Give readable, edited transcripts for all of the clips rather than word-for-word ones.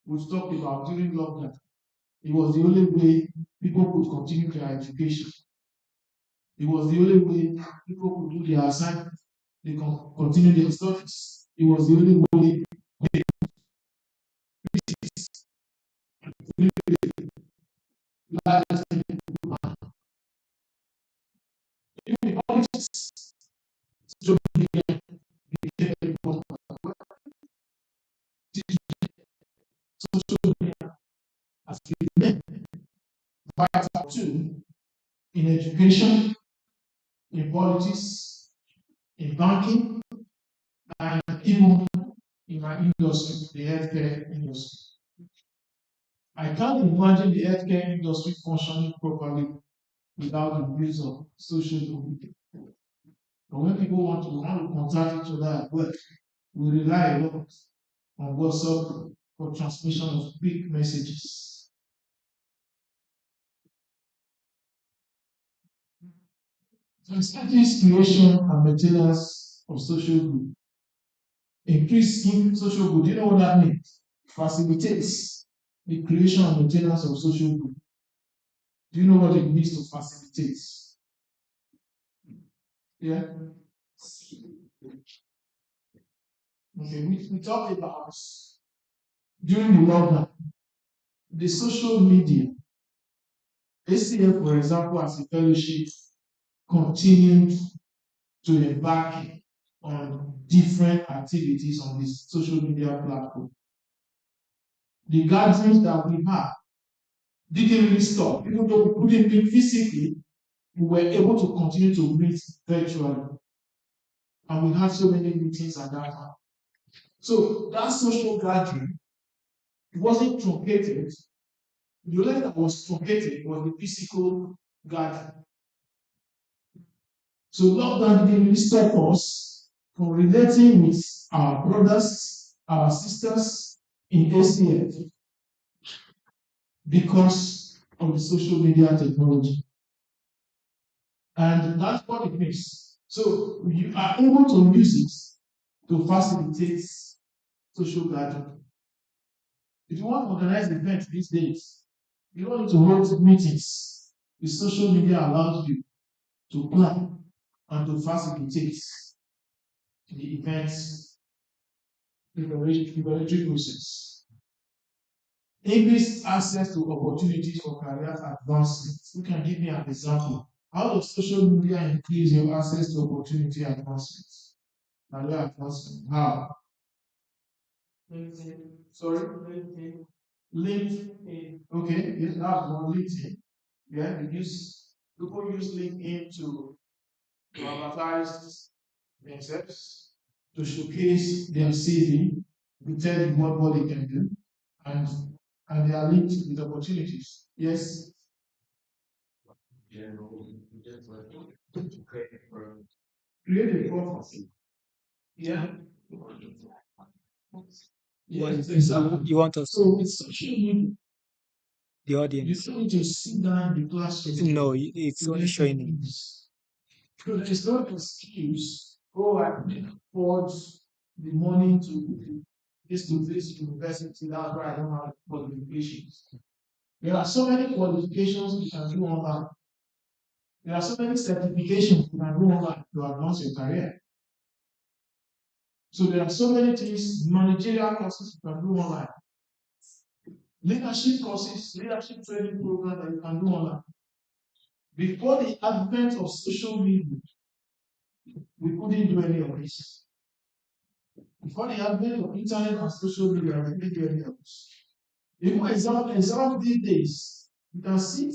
we talked about during lockdown. It was the only way people could continue their education. It was the only way people could do their assignment. They can continue their studies. It was the only way even politics social media became important. Social media has been vital too in education, in politics, in banking, and even in my industry, the healthcare industry. I can't imagine the healthcare industry functioning properly without the use of social media. But when people want to contact each other at work, we rely a lot on WhatsApp for transmission of quick messages. Strategies, creation, and maintenance of social good. Increase in social good. Do you know what that means? Facilitates the creation and maintenance of social good. Do you know what it means to facilitate? Yeah. Okay, we talked about during the lockdown, the social media, ACF, for example, as a fellowship, continued to embark on different activities on this social media platform. The gatherings that we had didn't really stop. Even though we couldn't meet physically, we were able to continue to meet virtually. And we had so many meetings at that time. So that social gathering wasn't truncated. The only that was truncated was the physical gathering. So lockdown didn't really stop us from relating with our brothers, our sisters in ACF because of the social media technology. And that's what it means. So you are able to use it to facilitate social gathering. If you want to organize events these days, you don't need to hold meetings. The social media allows you to plan and to facilitate the events preparatory process. Increase access to opportunities for career advancement. You can give me an example. How does social media increase your access to opportunity advancement? Career advancement. How? LinkedIn. Sorry, LinkedIn. LinkedIn. Okay, yes, that's one LinkedIn. Yeah, people use LinkedIn to advertise themselves, to showcase their CV, to tell you what they can do, and they are linked with opportunities. Yes. Create a profile. Yeah. Yes, exactly. You want us So with social media, the you audience? don't need to sit down in the classroom No, it's to only learn showing it. things. So there is no excuse. Oh, I can afford the money to face-to-face university. That's why I don't have qualifications. There are so many qualifications you can do online. There are so many certifications you can do online to advance your career. So there are so many things, managerial courses you can do online, leadership courses, leadership training programs that you can do online. Before the advent of social media, we couldn't do any of this. Before the advent of internet and social media, we couldn't do any of this. Even exam these days, you can sit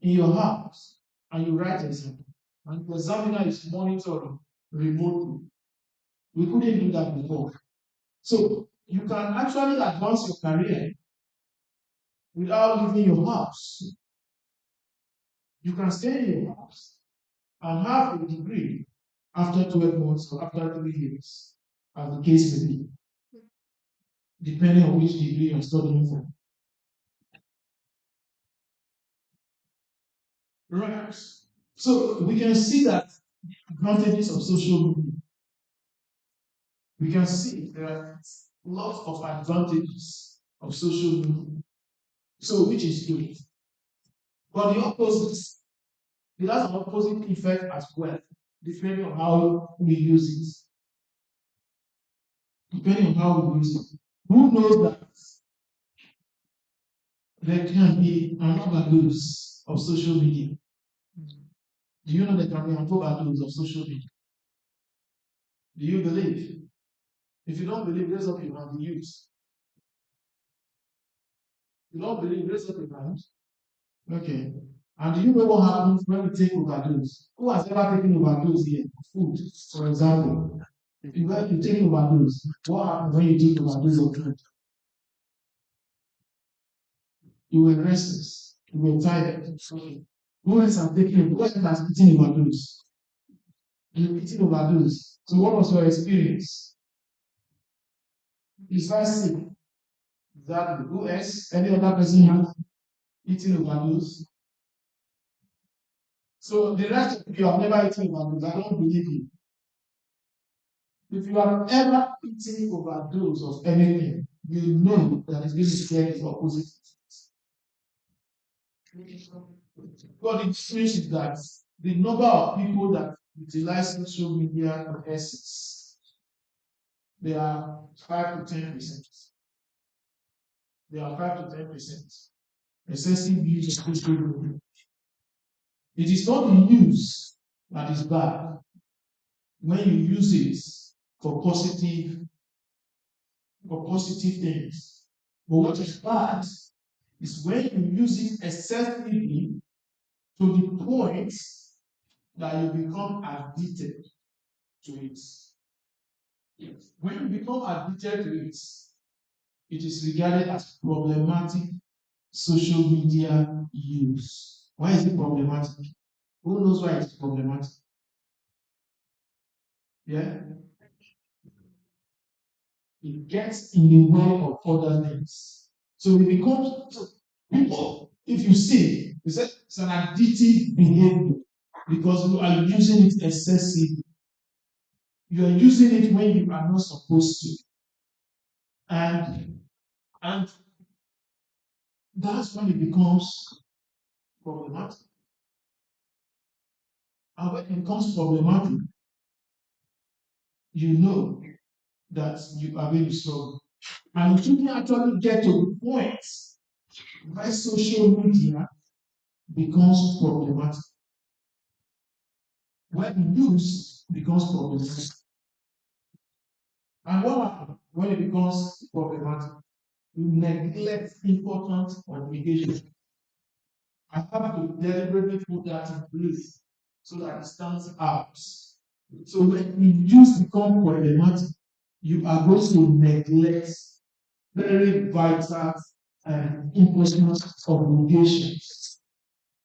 in your house and you write exam, and the examiner is monitoring remotely. We couldn't do that before. So you can actually advance your career without leaving your house. You can stay in your house and have a degree after 12 months or after 3 years, as the case may be, depending on which degree you're studying for. Right. So we can see that advantages of social media. We can see there are lots of advantages of social media. So, which is good. But the opposite, it has an opposite effect as well, depending on how we use it. Depending on how we use it. Who knows that there can be an overdose of social media? Do you know there can be an overdose of social media? Do you believe? If you don't believe, raise up your hand. The youth. You don't believe, raise up your hand. Okay. And do you know what happens when we take overdose? Who has ever taken overdose here? Food, for example. If you take overdose, what happens when you take overdose of food? You were restless. You were tired. Who else has taken? Who else has eaten overdose? You eating overdose. So what was your experience? You start sick. Exactly. Who else? Any other person has eaten overdose? So the rest of you have never eaten overdose. I don't believe you. If you have ever eaten overdose of anything, you know that it's going to get the opposite. But the difference is that the number of people that utilize social media for essence, they are 5 to 10%. They are 5 to 10%. Excessive use of social media. It is not the use that is bad when you use it for positive things. But what is bad is when you use it excessively to the point that you become addicted to it. When you become addicted to it, it is regarded as problematic social media use. Why is it problematic? Who knows why it's problematic? Yeah? It gets in the way of other things. So it becomes people, if you see, it's an addictive behavior because you are using it excessively. You are using it when you are not supposed to. And that's when it becomes problematic. And when it becomes problematic, you know that you are going to struggle. And it shouldn't actually get to the point where social media becomes problematic. When use becomes problematic. And what happens when it becomes problematic? You neglect important obligations. I have to deliberately put that in place so that it stands out. So when use becomes problematic, you are going to neglect very vital and important obligations.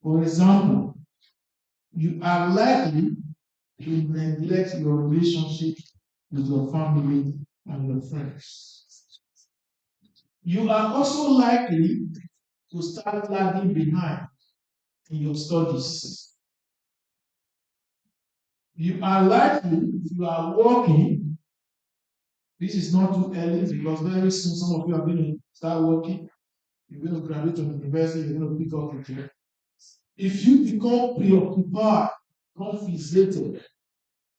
For example, you are likely to neglect your relationship with your family and your friends. You are also likely to start lagging behind in your studies. You are likely, if you are working, this is not too early because very soon some of you are going to start working. You're going to graduate from university, you're going to pick up a job. If you become preoccupied, confiscated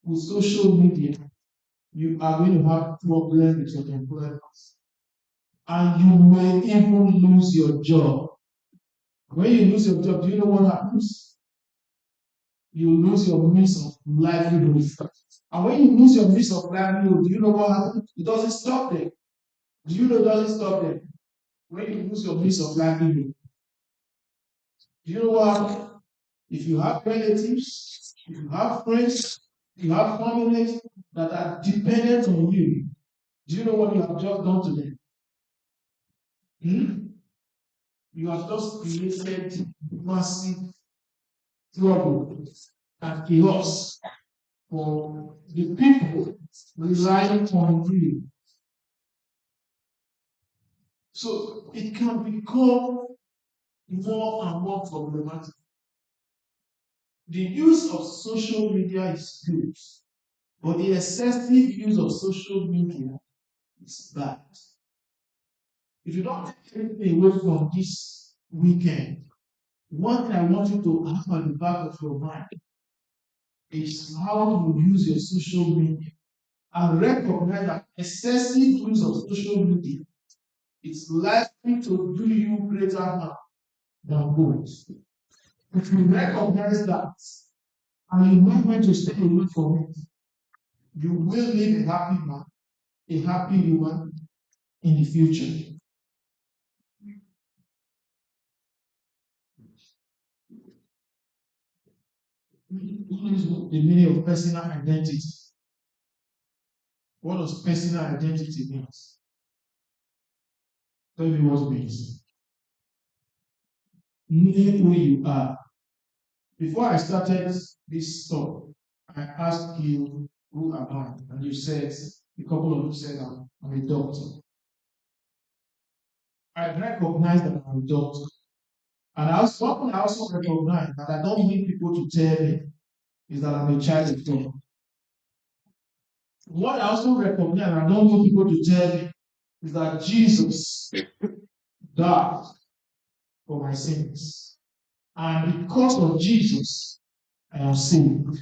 with social media, you are going to have problems with your employment. And you may even lose your job. When you lose your job, do you know what happens? You lose your means of livelihood. And when you lose your means of livelihood, do you know what happens? It doesn't stop there. Do you know it doesn't stop there? When you lose your means of livelihood, do you know what happens? If you have relatives, if you have friends, if you have families that are dependent on you, do you know what you have just done to them? Hmm? You have just created massive trouble and chaos for the people relying on you. So it can become more and more problematic. The use of social media is good, but the excessive use of social media is bad. If you don't take anything away from this weekend, one thing I want you to have at the back of your mind is how you use your social media and recognize that excessive use of social media is likely to do you greater harm than good. If you recognize that and you know when to stay away from it, you will live a happy man, a happy woman in the future. What is the meaning of personal identity? What does personal identity mean? Tell me what it means. Knowing who you are. Before I started this talk, I asked you, who am I? And you said, a couple of you said, I'm a doctor. I recognize that I'm a doctor. And I also recognize that I don't need people to tell me is that I'm a child of God. What I also recognize, and I don't need people to tell me, is that Jesus died for my sins. And because of Jesus, I am saved.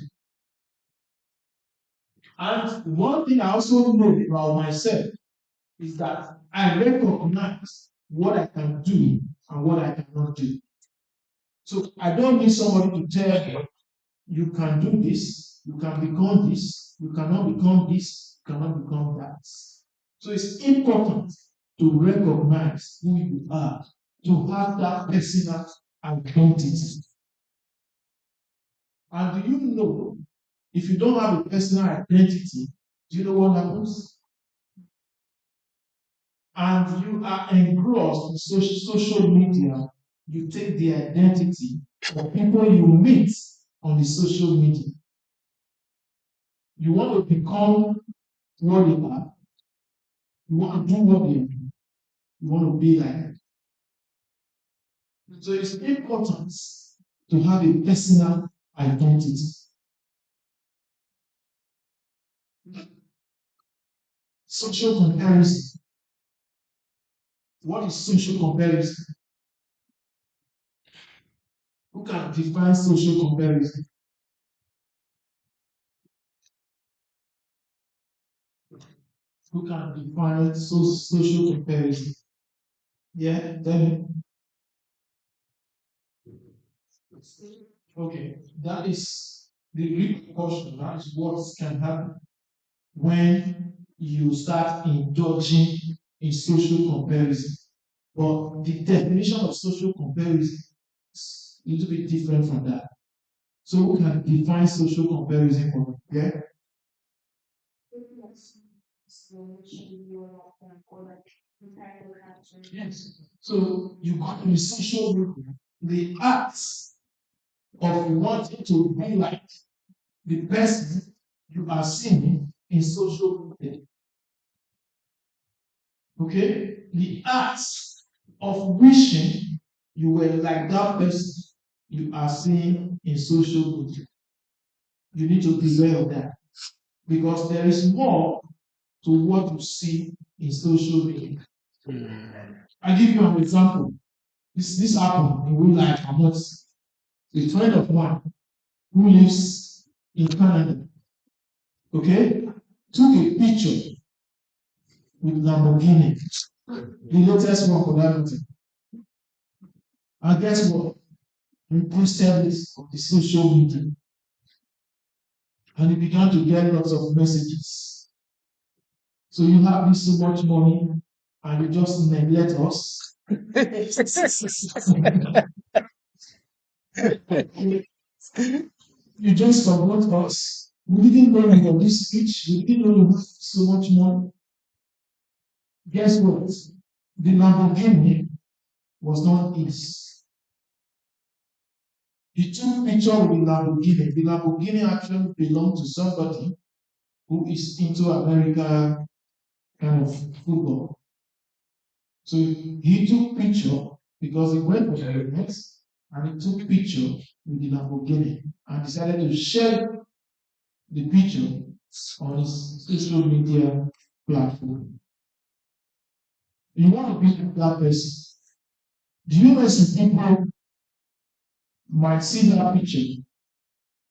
And one thing I also know about myself is that I recognize what I can do and what I cannot do. So I don't need somebody to tell me, you can do this, you can become this, you cannot become this, you cannot become that. So it's important to recognize who you are, to have that personal identity. And do you know, if you don't have a personal identity, do you know what happens? And you are engrossed in social media, you take the identity of people you meet on the social media. You want to become what they are, you want to do what they do, you want to be like them. So it's important to have a personal identity. Social comparison. What is social comparison? Who can define social comparison? Who can define social comparison? Yeah, then okay, that is the repercussion. That is what can happen when you start indulging in social comparison. But the definition of social comparison is a little bit different from that. So who can define social comparison for me? Yeah? Yes. So you got in the social media, the acts of wanting to be like the person you are seeing in social media. Okay? The acts of wishing you were like that person you are seeing in social media. You need to be aware of that. Because there is more to what you see in social media. I give you an example. This happened in real life. I'm not a friend of mine who lives in Canada. Okay, took a picture with Lamborghini, the latest one for that meeting. And guess what? He posted this on the social media, and he began to get lots of messages. So you have this so much money, and you just neglect us. You just forgot us. We didn't know you got this speech. We didn't know you have so much money. Guess what? The Lamborghini was not his. He took picture with the Lamborghini. The Lamborghini actually belonged to somebody who is into American kind of football. So he took picture because he went for the event and he took picture with the Lamborghini and decided to share the picture on his social media platform. You want to be that person. Do you know some people might see that picture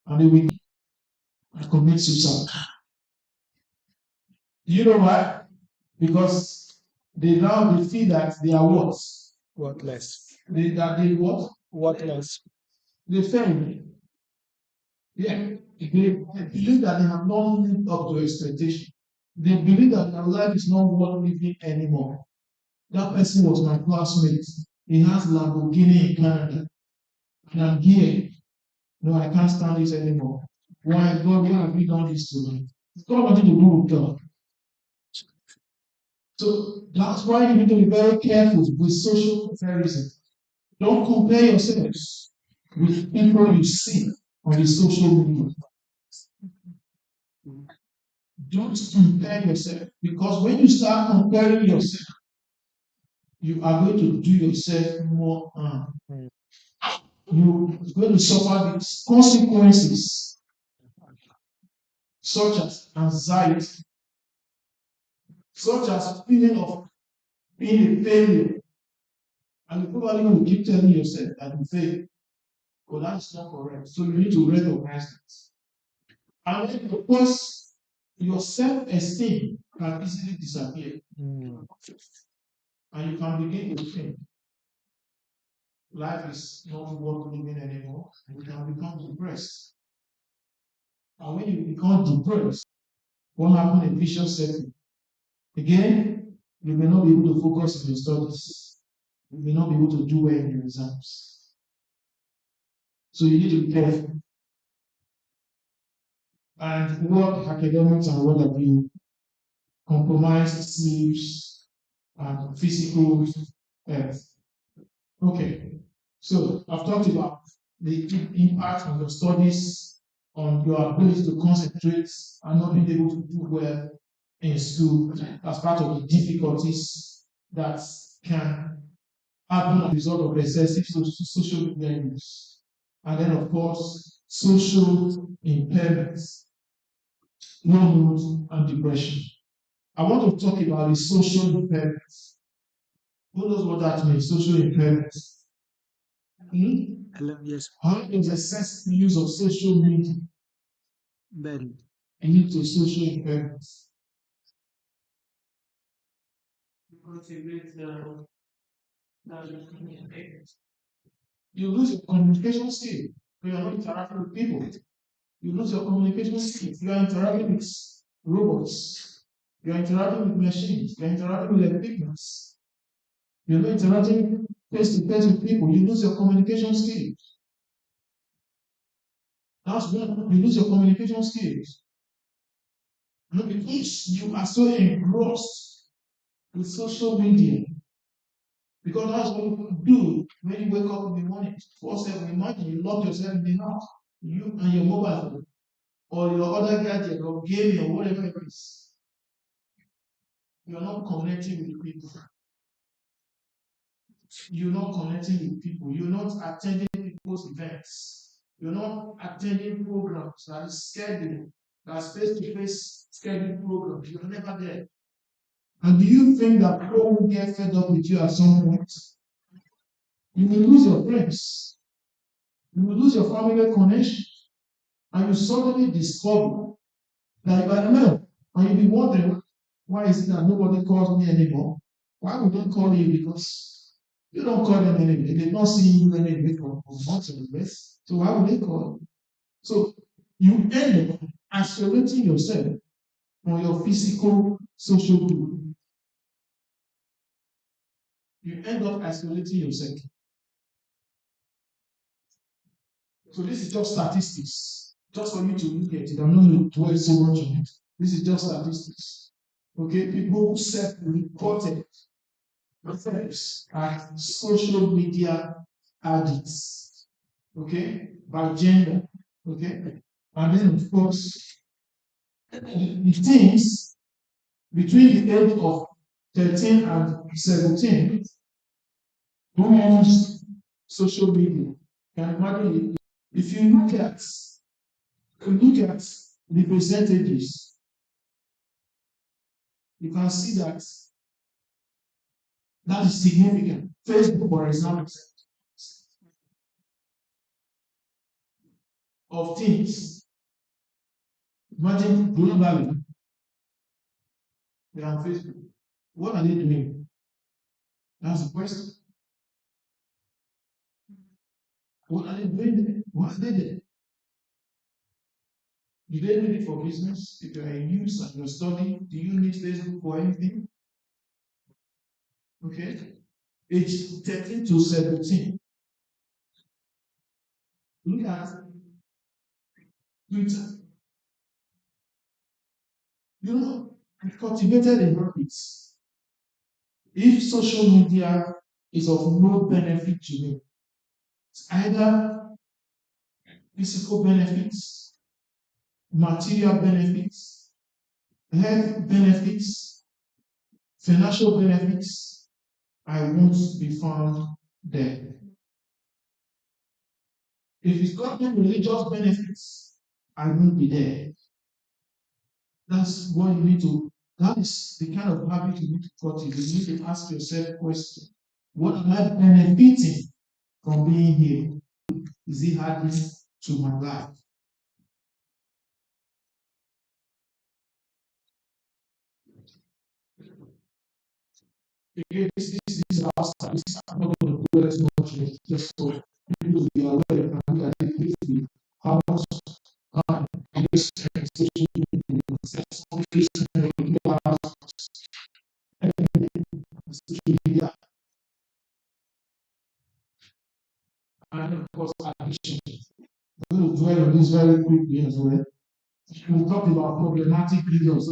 and they will commit suicide? Do you know why? Because they feel that they are what? Worthless. That they what? Worthless. They fail. Yeah. They believe that they have not lived up to expectation. They believe that their life is not worth living anymore. That person was my classmate. He has Lamborghini in Canada. And I'm here. No, I can't stand this anymore. Why, God, why have you done this to me? It's got nothing to do with God. So that's why you need to be very careful with social comparison. Don't compare yourselves with people you see on the social media. Don't compare yourself, because when you start comparing yourself, you are going to do yourself more harm. You're going to suffer the consequences such as anxiety, such as feeling of being a failure. And you probably will keep telling yourself that you failed. But that's not correct. So you need to recognize that. And then, of course, your self-esteem can easily disappear. And you can begin to think life is not worth living anymore. And you can become depressed. And when you become depressed, what happens in vicious circle? Again, you may not be able to focus on your studies. You may not be able to do well in your exams. So you need to be careful. And what academics and what have you compromise sleeps and physical health. Okay, so I've talked about the impact on your studies, on your ability to concentrate and not being able to do well in school as part of the difficulties that can happen as a result of excessive social media use. And then, of course, social impairments, low mood, and depression. I want to talk about the social impairments. Who knows what that means? Social impairments. Hello, yes, How does excessive use of social media Ben. lead to social impairments? You lose your communication skill. You are not interacting with people. You lose your communication skills. You are interacting with robots. You are interacting with machines. You are interacting with equipment. You're not interacting face to face with people. You lose your communication skills. That's one. You lose your communication skills. Not because you are so engrossed with social media. Because that's what you do when you wake up in the morning. 4/7, imagine you lock yourself in the house. You and your mobile phone or your other gadget or gaming or whatever it is. You're not connecting with people. You're not connecting with people. You're not attending people's events. You're not attending programs that is scheduled, that's face-to-face scheduled programs. You're never there. And do you think that people will get fed up with you at some point? You will lose your friends. You will lose your family connection. And you suddenly discover that you are alone. And you'll be wondering, why is it that nobody calls me anymore? Why would they call you? Because you don't call them anyway. They're not seeing you anyway for months of this. So why would they call you? So you end up isolating yourself from your physical social group. You end up isolating yourself. So this is just statistics, just for you to look at it. I'm not going to dwell so much on it. This is just statistics. Okay, people who self-reported themselves as social media addicts. Okay, by gender. Okay, and then of course, the teens between the age of 13 and 17 who use social media. Can you imagine if you look at the percentages, you can see that That is significant. Facebook, for example, of things. Imagine globally, they are on Facebook. What are they doing? That's the question. What are they doing there? What are they there? Do they need it for business? If you are in use and you're studying, do you need Facebook for anything? Okay. Age 13 to 17. Look at Twitter. You know, I cultivated a habit. If social media is of no benefit to me, it's either physical benefits, material benefits, health benefits, financial benefits, I won't be found there. If it's got religious benefits, I won't be there. That's what you need to, that is the kind of habit you need to cultivate. You need to ask yourself question. What am I benefiting from being here? Is it adding to my life? Again, this is our style. This is I'm not going to dwell too much on it, just so people to be aware and look at it briefly. How much time this social media is social media and of course addiction. I'm going to dwell on this very quickly as well. We talked about problematic videos.